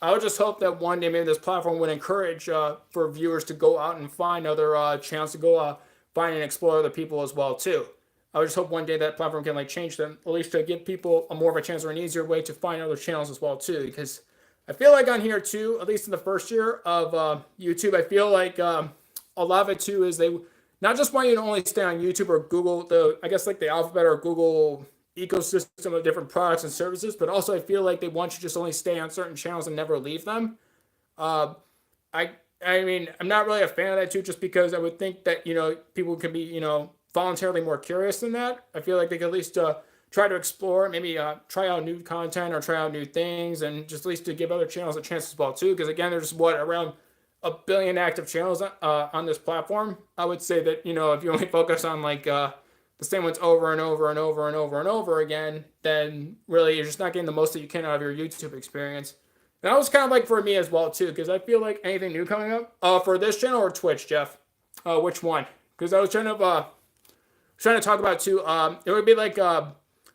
I would just hope that one day maybe this platform would encourage for viewers to go out and find other channels, to go find and explore other people as well too. I would just hope one day that platform can like change them, at least to give people a more of a chance or an easier way to find other channels as well too. Because I feel like on here too, at least in the first year of YouTube, I feel like a lot of it too is they not just want you to only stay on YouTube or Google, I guess like the alphabet or Google ecosystem of different products and services, but also I feel like they want you to just only stay on certain channels and never leave them. I mean, I'm not really a fan of that too, just because I would think that, you know, people can be, you know, voluntarily more curious than that. I feel like they could at least try to explore, maybe try out new content or try out new things, and just at least to give other channels a chance as well too. Because again, there's around 1 billion active channels on this platform. I would say that, you know, if you only focus on like the same ones over and over and over and over and over again, then really you're just not getting the most that you can out of your YouTube experience. And that was kind of like for me as well too, because I feel like anything new coming up for this channel or Twitch, Jeff, which one? Because I was trying to talk about too. It would be like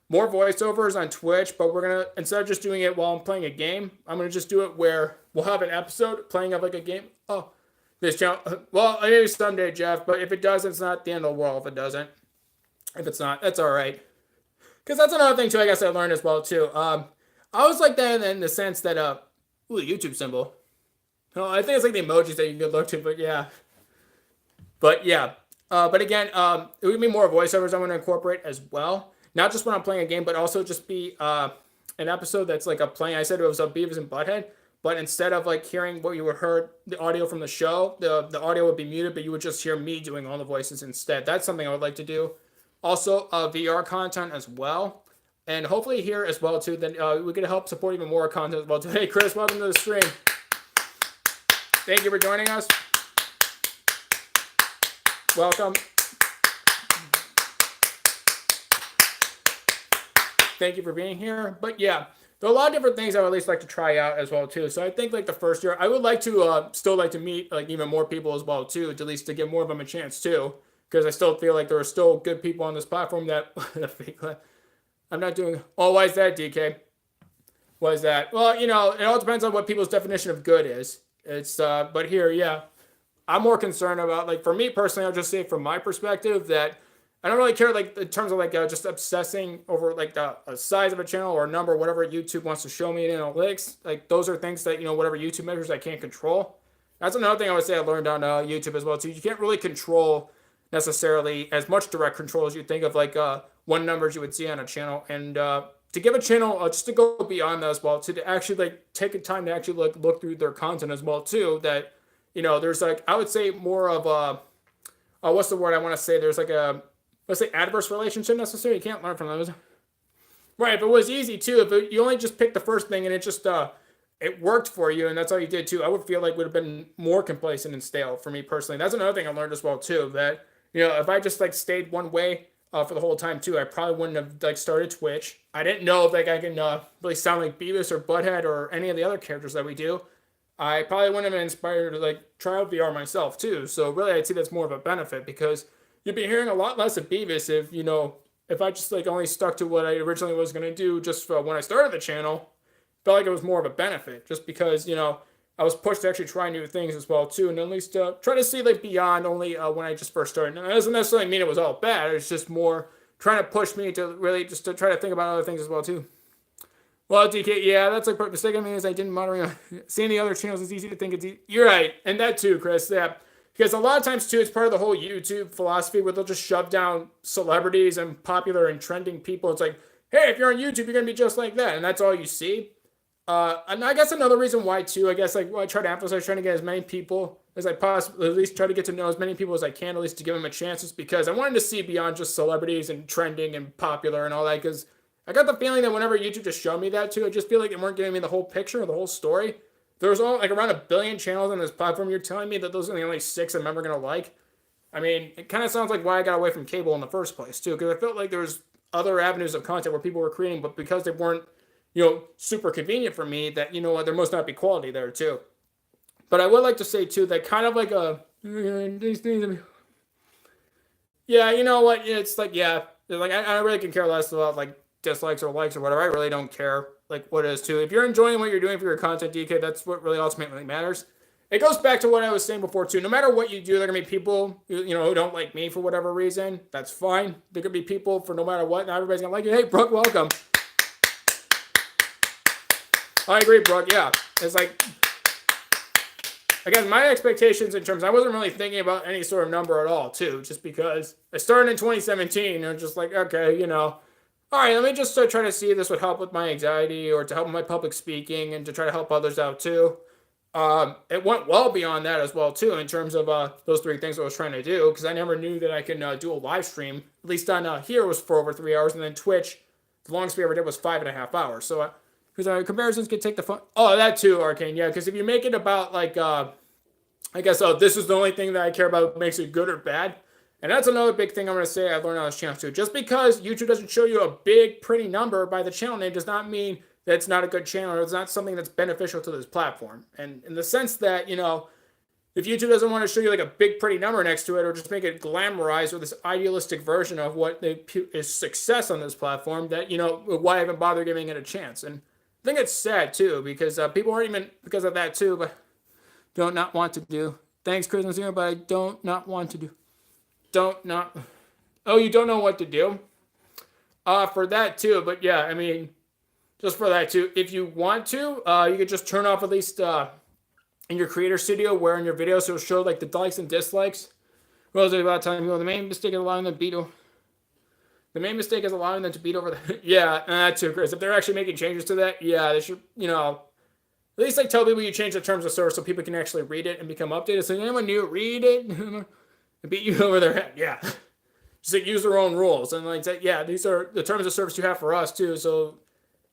more voiceovers on Twitch, but we're gonna, instead of just doing it while I'm playing a game, I'm gonna just do it where we'll have an episode playing of like a game. Oh, this channel. Well, maybe someday, Jeff. But if it doesn't, it's not the end of the world. If it doesn't, if it's not, that's all right. Because that's another thing too, I guess I learned as well too. I was like that in the sense that ooh, the YouTube symbol. No, I think it's like the emojis that you could look to, but yeah. But again, it would be more voiceovers I'm going to incorporate as well. Not just when I'm playing a game, but also just be an episode that's like a playing. I said it was a Beavis and Butthead, but instead of like hearing what you would heard the audio from the show, the audio would be muted, but you would just hear me doing all the voices instead. That's something I would like to do. Also, VR content as well. And hopefully here as well too, then we can help support even more content as well too. Hey Chris, welcome to the stream. Thank you for joining us. Welcome. Thank you for being here. But yeah, there are a lot of different things I would at least like to try out as well too. So I think like the first year, I would like to still like to meet like even more people as well too, to at least to give more of them a chance too. Because I still feel like there are still good people on this platform that I'm not doing. Oh, why is that, DK? Why is that? Well, you know, it all depends on what people's definition of good is. It's but here, yeah, I'm more concerned about, like, for me personally, I'll just say from my perspective that I don't really care like in terms of like just obsessing over like the size of a channel or a number, whatever YouTube wants to show me in analytics. Like those are things that, you know, whatever YouTube measures I can't control. That's another thing I would say I learned on YouTube as well too. You can't really control necessarily as much direct control as you think of like one numbers you would see on a channel. And to give a channel just to go beyond that as well, to actually like take a time to actually like look through their content as well too, that there's like, I would say more of a, what's the word I want to say? There's like a, let's say adverse relationship necessarily. You can't learn from those. Right, if it was easy too, you only just picked the first thing and it just it worked for you and that's all you did too, I would feel like would have been more complacent and stale for me personally. That's another thing I learned as well too, that if I just like stayed one way for the whole time too, I probably wouldn't have like started Twitch. I didn't know if like I can really sound like Beavis or Butthead or any of the other characters that we do. I probably wouldn't have been inspired to like try out VR myself too. So really, I'd say that's more of a benefit because you'd be hearing a lot less of Beavis if I just like only stuck to what I originally was gonna do just when I started the channel. Felt like it was more of a benefit just because I was pushed to actually try new things as well too, and at least try to see like beyond only when I just first started. And that doesn't necessarily mean it was all bad. It's just more trying to push me to really just to try to think about other things as well too. Well, DK, yeah, that's like a mistake. I mean, is I didn't monitor seeing the other channels. It's easy to think it's easy. You're right, and that too, Chris. Yeah, because a lot of times too, it's part of the whole YouTube philosophy where they'll just shove down celebrities and popular and trending people. It's like, hey, if you're on YouTube, you're gonna be just like that, and that's all you see. And I guess another reason why too, I guess like I try to emphasize trying to get as many people as I possibly, at least try to get to know as many people as I can, at least to give them a chance, is because I wanted to see beyond just celebrities and trending and popular and all that. Because I got the feeling that whenever YouTube just showed me that too, I just feel like they weren't giving me the whole picture or the whole story. There's all like around 1 billion channels on this platform. You're telling me that those are the only 6 I'm ever gonna like? I mean, it kind of sounds like why I got away from cable in the first place too, because I felt like there was other avenues of content where people were creating, but because they weren't super convenient for me, that there must not be quality there too. But I would like to say too that kind of like these things. Yeah, you know what? It's like like I really can care less about like dislikes or likes or whatever. I really don't care like what it is too. If you're enjoying what you're doing for your content, DK, that's what really ultimately matters. It goes back to what I was saying before too. No matter what you do, there are gonna be people who don't like me for whatever reason. That's fine. There could be people for no matter what. Not everybody's gonna like you. Hey, Brooke, welcome. I agree, Brooke. Yeah, it's like, again, my expectations in terms, I wasn't really thinking about any sort of number at all, too, just because I started in 2017, and just like, okay, all right, let me just try to see if this would help with my anxiety or to help with my public speaking and to try to help others out, too. It went well beyond that as well, too, in terms of those 3 things I was trying to do, because I never knew that I could do a live stream. At least on here was for over 3 hours, and then Twitch, the longest we ever did was 5.5 hours. So because our comparisons can take the fun. Oh, that too, Arcane. Yeah, because if you make it about like, I guess, this is the only thing that I care about makes it good or bad. And that's another big thing I'm going to say I learned on this channel too. Just because YouTube doesn't show you a big, pretty number by the channel name does not mean that it's not a good channel or it's not something that's beneficial to this platform. And in the sense that, if YouTube doesn't want to show you like a big, pretty number next to it or just make it glamorized or this idealistic version of what is success on this platform, that, why even bother giving it a chance? And I think it's sad too because people aren't even because of that too, but don't not want to do. Thanks, Christmas here, but I don't not want to do. Oh, you don't know what to do? For that too, but yeah, I mean, just for that too. If you want to, you could just turn off at least in your creator studio where in your videos it'll show like the likes and dislikes. Well, it's about telling people the main mistake is allowing them to beat. The main mistake is allowing them to beat over the... Yeah, that too, Chris. If they're actually making changes to that, yeah, they should, at least like tell people you change the terms of service so people can actually read it and become updated. So anyone new, read it and beat you over their head. Yeah. Just like use their own rules. And like, yeah, these are the terms of service you have for us too. So,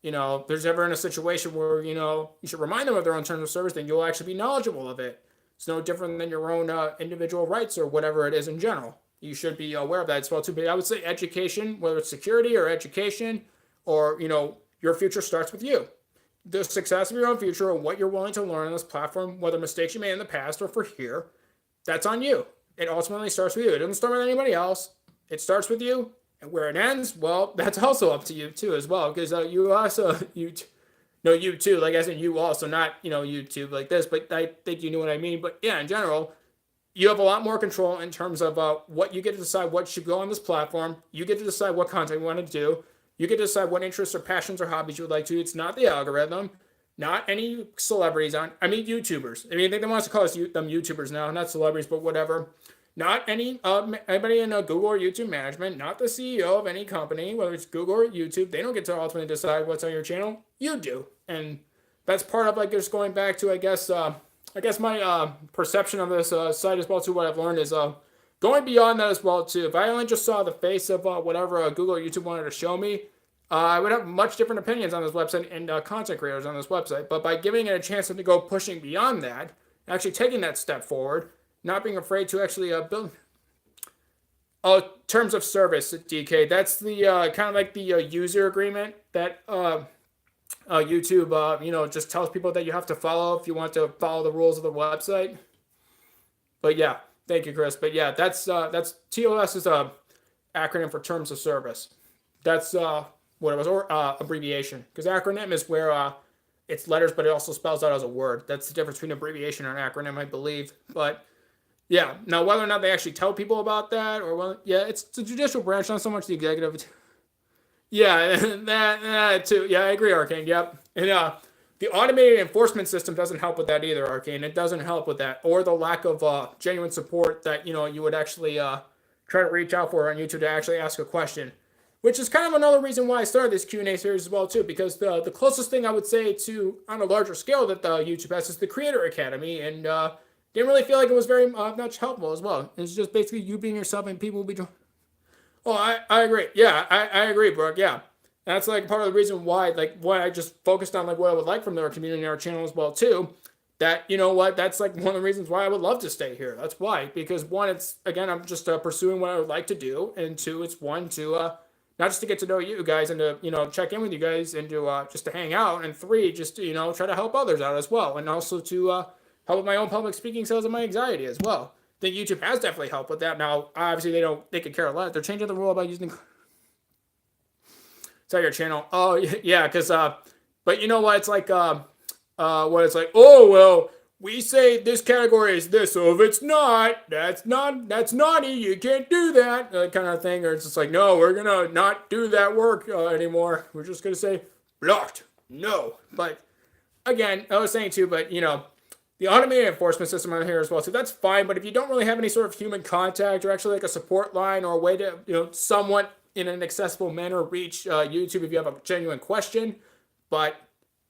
if there's ever in a situation where, you should remind them of their own terms of service, then you'll actually be knowledgeable of it. It's no different than your own individual rights or whatever it is in general. You should be aware of that as well too. But I would say education, whether it's security or education, or your future starts with you. The success of your own future and what you're willing to learn on this platform, whether mistakes you made in the past or for here, that's on you. It ultimately starts with you. It doesn't start with anybody else. It starts with you, and where it ends, well, that's also up to you too as well. Because you also you too, like I said, you also not YouTube like this, but I think you know what I mean. But yeah, in general, you have a lot more control in terms of what you get to decide what should go on this platform. You get to decide what content you want to do. You get to decide what interests or passions or hobbies you would like to. It's not the algorithm, not any celebrities YouTubers. I think they want us to call them YouTubers now, not celebrities, but whatever. Not anybody in Google or YouTube management, not the CEO of any company, whether it's Google or YouTube. They don't get to ultimately decide what's on your channel. You do. And that's part of just going back to, I guess, I guess my perception of this site as well too, what I've learned is going beyond that as well too. If I only just saw the face of whatever Google or YouTube wanted to show me, I would have much different opinions on this website and content creators on this website. But by giving it a chance to go pushing beyond that, actually taking that step forward, not being afraid to actually build. Oh, terms of service, DK. That's the kind of like the user agreement that YouTube, just tells people that you have to follow if you want to follow the rules of the website. But yeah, thank you, Chris. But yeah, that's TOS is a acronym for terms of service. That's what it was, or abbreviation, because acronym is where it's letters, but it also spells out as a word. That's the difference between abbreviation and an acronym, I believe. But yeah, now whether or not they actually tell people about that, or well, yeah, it's the judicial branch, not so much the executive. Yeah, that too. Yeah, I agree, Arcane. Yep, and the automated enforcement system doesn't help with that either, Arcane. It doesn't help with that, or the lack of genuine support that you would actually try to reach out for on YouTube to actually ask a question. Which is kind of another reason why I started this Q&A series as well too, because the closest thing I would say to on a larger scale that YouTube has is the Creator Academy, and didn't really feel like it was very much helpful as well. It's just basically you being yourself and people will be. Oh, I agree. Yeah, I agree, Brooke. Yeah, that's like part of the reason why I just focused on like what I would like from their community and our channel as well too. That that's like one of the reasons why I would love to stay here. That's why, because one, it's again I'm just pursuing what I would like to do, and two, it's one to not just to get to know you guys and to check in with you guys and to just to hang out, and three, just to try to help others out as well, and also to help with my own public speaking skills and my anxiety as well. I think YouTube has definitely helped with that. Now obviously they could care less. They're changing the rule about using your channel. Oh yeah, because but you know what, it's like what it's like, oh well, we say this category is this, so if it's not, that's naughty, you can't do that, kind of thing. Or it's just like, no, we're gonna not do that work anymore. We're just gonna say blocked. No. But again, I was saying too, but the automated enforcement system on here as well, so that's fine. But if you don't really have any sort of human contact or actually like a support line or a way to somewhat in an accessible manner reach YouTube if you have a genuine question, but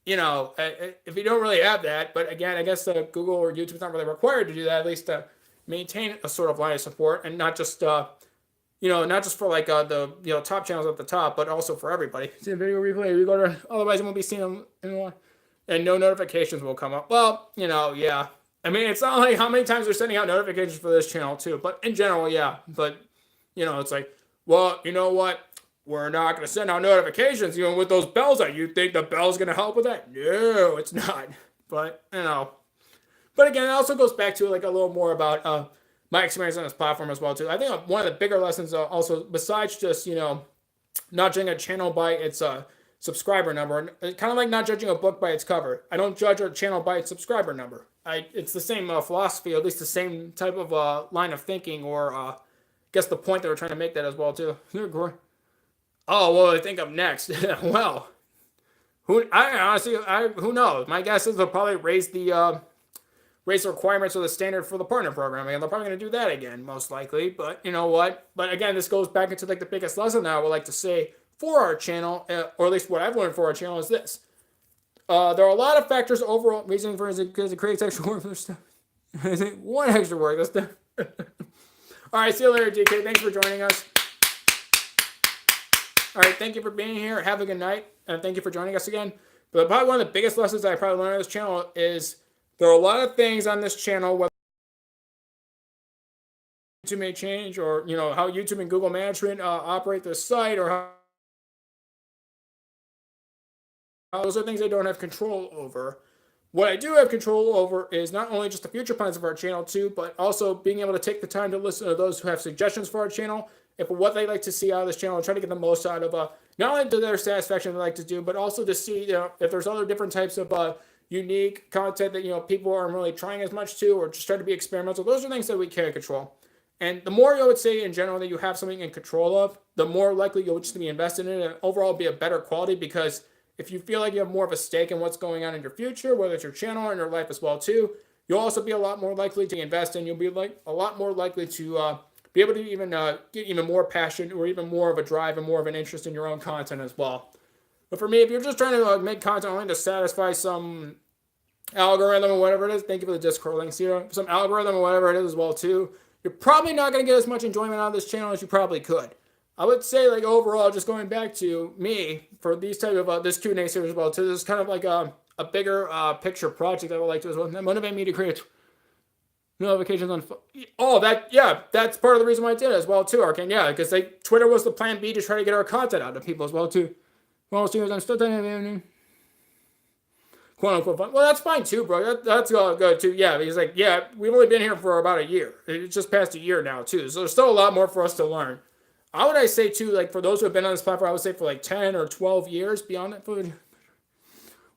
if you don't really have that, but again, I guess Google or YouTube's not really required to do that, at least to maintain a sort of line of support, and not just not just for like the top channels at the top, but also for everybody. See the video replay, we go to, otherwise it won't be seen anymore, and no notifications will come up. Well, yeah. I mean, it's not like how many times they're sending out notifications for this channel too, but in general, yeah. But it's like, well, you know what? We're not going to send out notifications even with those bells out. You think the bell's going to help with that? No, it's not. But, But again, it also goes back to like a little more about my experience on this platform as well, too. I think one of the bigger lessons also, besides just, not judging a channel by its subscriber number, kind of like not judging a book by its cover. I don't judge a channel by its subscriber number. It's the same philosophy, or at least the same type of line of thinking, or I guess the point they were trying to make that as well, too. Oh, well, I think I'm next. Well, who knows? My guess is they'll probably raise the requirements or the standard for the partner program, and they're probably going to do that again, most likely. But you know what? But again, this goes back into like the biggest lesson that I would like to say for our channel, or at least what I've learned for our channel, is this. There are a lot of factors overall. Reason for it because it creates extra work for the stuff. One extra work. That's the. All right, see you later, DK. Thanks for joining us. All right, thank you for being here. Have a good night, and thank you for joining us again. But probably one of the biggest lessons I probably learned on this channel is there are a lot of things on this channel, whether YouTube may change, or how YouTube and Google management operate the site, or how those are things I don't have control over. What I do have control over is not only just the future plans of our channel too, but also being able to take the time to listen to those who have suggestions for our channel, and for what they like to see out of this channel, and try to get the most out of not only to their satisfaction they like to do, but also to see if there's other different types of unique content that people aren't really trying as much to, or just try to be experimental. Those are things that we can control. And the more I would say in general that you have something in control of, the more likely you'll just be invested in it, and overall be a better quality. Because if you feel like you have more of a stake in what's going on in your future, whether it's your channel or in your life as well too, you'll also be a lot more likely to invest, and you'll be a lot more likely to be able to even get even more passion, or even more of a drive and more of an interest in your own content as well. But for me, if you're just trying to make content only to satisfy some algorithm or whatever it is. Thank you for the Discord links here. Some algorithm or whatever it is as well too. You're probably not going to get as much enjoyment out of this channel as you probably could. I would say, like, overall, just going back to me for these type of this Q&A series as well too. This is kind of like a bigger picture project I would like to as well. That motivate me to create notifications on. Oh, that's part of the reason why I did it as well too, Arcane. Yeah, because like Twitter was the plan B to try to get our content out to people as well too. Well, I'm still telling quote unquote fun. Well, that's fine too, bro. That's all good too. Yeah, he's like, yeah, we've only been here for about a year. It's just past a year now too, so there's still a lot more for us to learn. How would I say too? Like for those who have been on this platform, I would say for like 10 or 12 years. Beyond that, food.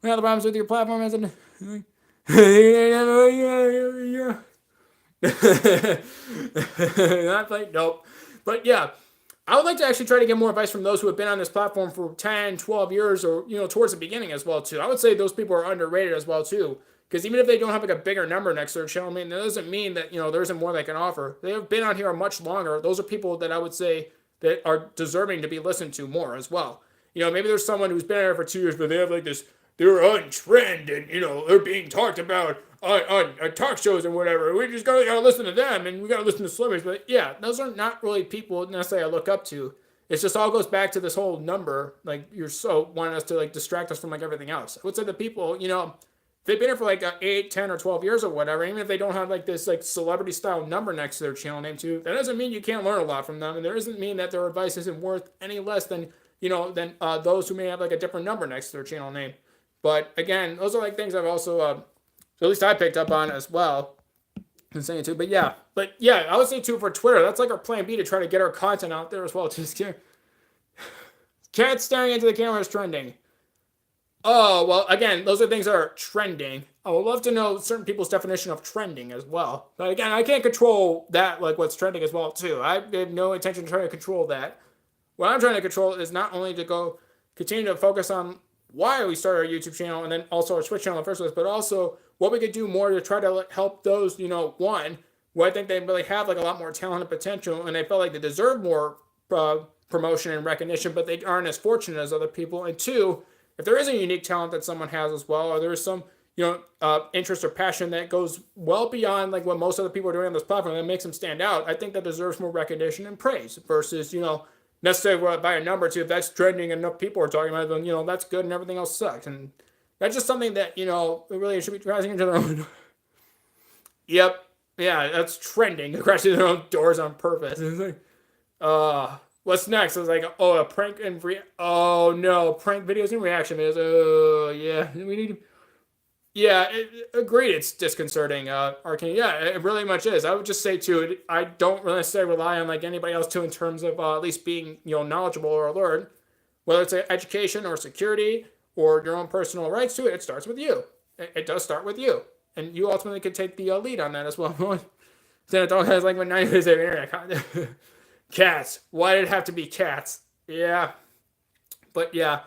What are the problems with your platform? As an not like nope, but yeah. I would like to actually try to get more advice from those who have been on this platform for 10, 12 years or, towards the beginning as well, too. I would say those people are underrated as well, too. Because even if they don't have like a bigger number next to their channel, I mean, that doesn't mean that, there isn't more they can offer. They have been on here much longer. Those are people that I would say that are deserving to be listened to more as well. Maybe there's someone who's been here for 2 years, but they have like this, they're on trend and, they're being talked about on talk shows and whatever. We just gotta listen to them and we gotta listen to Slimmers. But yeah, those are not really people necessarily I look up to. It's just all goes back to this whole number. Like you're so wanting us to like distract us from like everything else. I would say the people, they've been here for like 8, 10, or 12 years or whatever, even if they don't have like this like celebrity style number next to their channel name too, that doesn't mean you can't learn a lot from them. And there doesn't mean that their advice isn't worth any less than, those who may have like a different number next to their channel name. But again, those are like things I've also, so at least I picked up on as well. I'm saying too, but yeah, I would say too for Twitter, that's like our plan B to try to get our content out there as well. Just cat staring into the camera is trending. Oh, well, again, those are things that are trending. I would love to know certain people's definition of trending as well. But again, I can't control that, like what's trending as well too. I have no intention of trying to control that. What I'm trying to control is not only to go continue to focus on why we started our YouTube channel and then also our Twitch channel in the first place, but also what we could do more to try to help those, one, who I think they really have like a lot more talent and potential and they feel like they deserve more promotion and recognition, but they aren't as fortunate as other people. And two, if there is a unique talent that someone has as well, or there is some, interest or passion that goes well beyond like what most other people are doing on this platform that makes them stand out, I think that deserves more recognition and praise versus, necessarily by a number two. If that's trending and enough people are talking about it, then, that's good and everything else sucks. And that's just something that, really should be crashing into their own. Yep. Yeah, that's trending. They're crashing their own doors on purpose. It's like, what's next? I was like, oh, a prank and oh no, prank videos and reaction videos. Oh yeah, we need. Yeah, agreed. It's disconcerting, Arcane. Yeah, it really much is. I would just say too, I don't really necessarily rely on like anybody else too in terms of at least being knowledgeable or alert, whether it's education or security or your own personal rights to it. It starts with you. It does start with you, and you ultimately can take the lead on that as well. Then it all has like 90 days of internet content. Cats. Why did it have to be cats? Yeah, but yeah.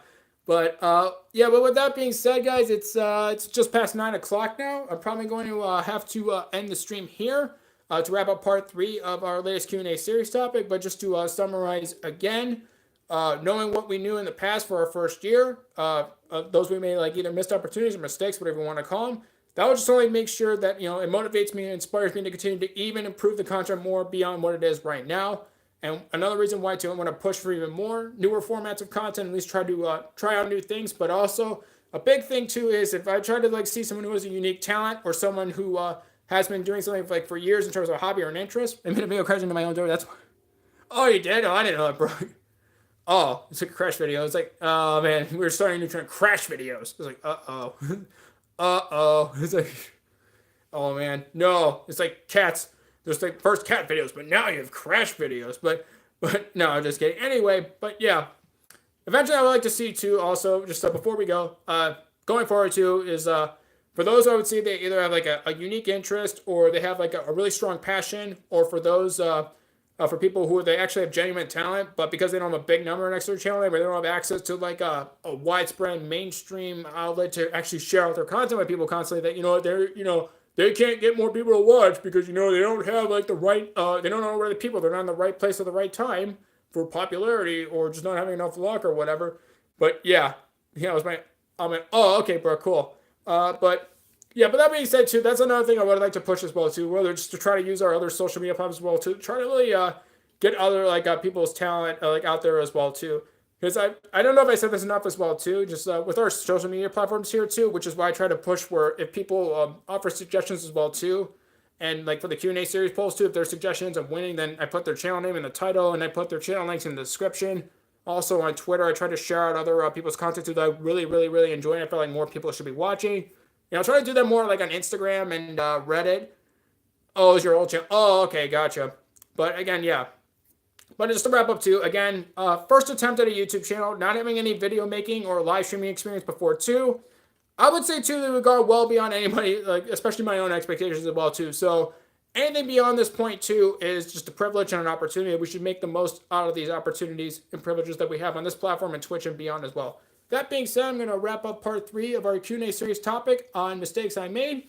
But but with that being said, guys, it's just past 9 o'clock now. I'm probably going to have to end the stream here to wrap up part 3 of our latest Q&A series topic. But just to summarize again, knowing what we knew in the past for our first year, those we made like either missed opportunities or mistakes, whatever you want to call them, that will just only make sure that it motivates me and inspires me to continue to even improve the content more beyond what it is right now. And another reason why too, I want to push for even more newer formats of content, at least try to try out new things. But also a big thing too is if I try to like see someone who has a unique talent or someone who has been doing something like for years in terms of a hobby or an interest, I'm gonna be crashing into my own door. That's oh, you did? Oh, I didn't know that, bro. Oh, it's like a crash video. It's like, oh man, we were starting a new trend, crash videos. It's like, It's like, oh man, no. It's like cats. There's like first cat videos, but now you have crash videos. But no, I'm just kidding. Anyway, but yeah. Eventually I would like to see too also, just before we go, going forward too, is for those I would say they either have like a unique interest or they have like a really strong passion, or for those for people who they actually have genuine talent, but because they don't have a big number next to their channel, or they don't have access to like a widespread mainstream outlet to actually share out their content with people constantly, that they're they can't get more people to watch because, they don't have like the right, they don't know where the people, they're not in the right place at the right time for popularity or just not having enough luck or whatever. But yeah, I was like, oh, okay, bro, cool. But Yeah, but that being said, too, that's another thing I would like to push as well, too. Whether just to try to use our other social media platforms as well, to try to really get other people's talent like out there as well, too. Because I don't know if I said this enough as well, too. Just with our social media platforms here, too, which is why I try to push where if people offer suggestions as well, too, and like for the Q&A series polls, too, if there's suggestions of winning, then I put their channel name in the title and I put their channel links in the description. Also on Twitter, I try to share out other people's content too that I really, really, really enjoy. And I feel like more people should be watching. I'll try to do that more like on Instagram and Reddit. Oh, is your old channel? Oh, okay, gotcha. But again, yeah. But just to wrap up too, again, first attempt at a YouTube channel, not having any video making or live streaming experience before too. I would say too that we go well beyond anybody, like especially my own expectations as well too. So anything beyond this point too is just a privilege and an opportunity. We should make the most out of these opportunities and privileges that we have on this platform and Twitch and beyond as well. That being said, I'm going to wrap up part 3 of our Q&A series topic on mistakes I made.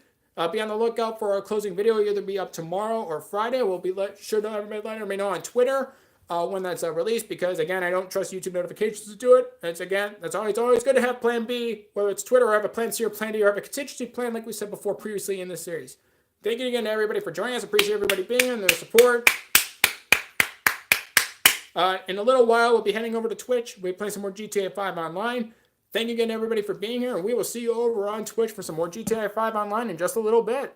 Be on the lookout for our closing video. It'll either be up tomorrow or Friday. We'll be sure to let everybody know on Twitter when that's released, because again, I don't trust YouTube notifications to do it. It's always good to have plan B, whether it's Twitter or have a plan C or plan D or have a contingency plan like we said before previously in this series. Thank you again to everybody for joining us. Appreciate everybody being here and their support. In a little while, we'll be heading over to Twitch. We'll be playing some more GTA 5 online. Thank you again, everybody, for being here, and we will see you over on Twitch for some more GTA 5 online in just a little bit.